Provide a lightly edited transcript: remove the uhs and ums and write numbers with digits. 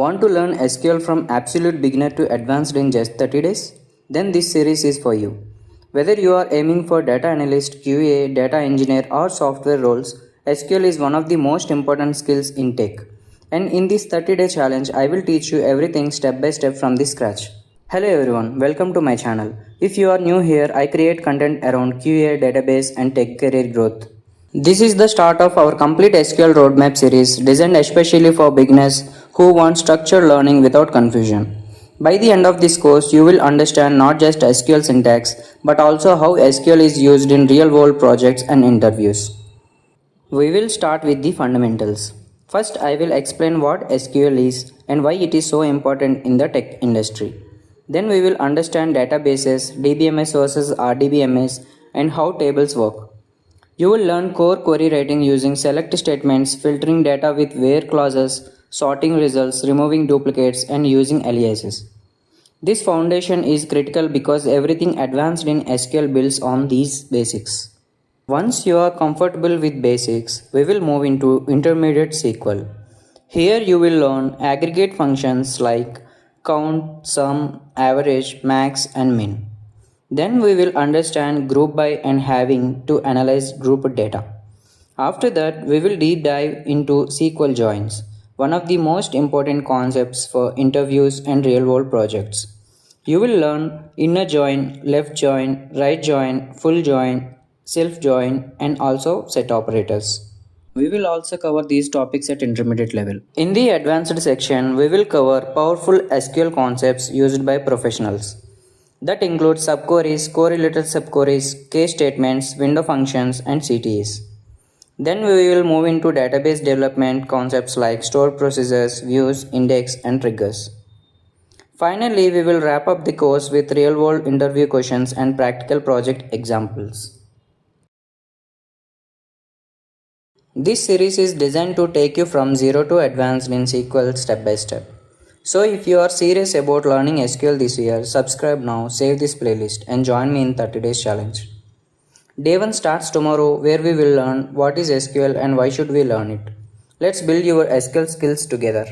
Want to learn SQL from absolute beginner to advanced in just 30 days? Then this series is for you. Whether you are aiming for data analyst, QA, data engineer or software roles, SQL is one of the most important skills in tech. And in this 30-day challenge, I will teach you everything step by step from the scratch. Hello everyone, welcome to my channel. If you are new here, I create content around QA, database and tech career growth. This is the start of our complete SQL roadmap series designed especially for beginners who want structured learning without confusion. By the end of this course, you will understand not just SQL syntax but also how SQL is used in real-world projects and interviews. We will start with the fundamentals. First, I will explain what SQL is and why it is so important in the tech industry. Then we will understand databases, DBMS versus RDBMS and how tables work. You will learn core query writing using select statements, filtering data with where clauses, sorting results, removing duplicates, and using aliases. This foundation is critical because everything advanced in SQL builds on these basics. Once you are comfortable with basics, we will move into intermediate SQL. Here you will learn aggregate functions like count, sum, average, max, and min. Then we will understand group by and having to analyze group data. After that, we will deep dive into SQL joins, one of the most important concepts for interviews and real-world projects. You will learn inner join, left join, right join, full join, self join, and also set operators. We will also cover these topics at intermediate level. In the advanced section, we will cover powerful SQL concepts used by professionals. That includes subqueries, correlated subqueries, case statements, window functions, and CTEs. Then we will move into database development concepts like stored procedures, views, index, and triggers. Finally, we will wrap up the course with real-world interview questions and practical project examples. This series is designed to take you from zero to advanced in SQL step by step. So if you are serious about learning SQL this year, subscribe now, save this playlist and join me in 30 days challenge. Day 1 starts tomorrow where we will learn what is SQL and why should we learn it. Let's build your SQL skills together.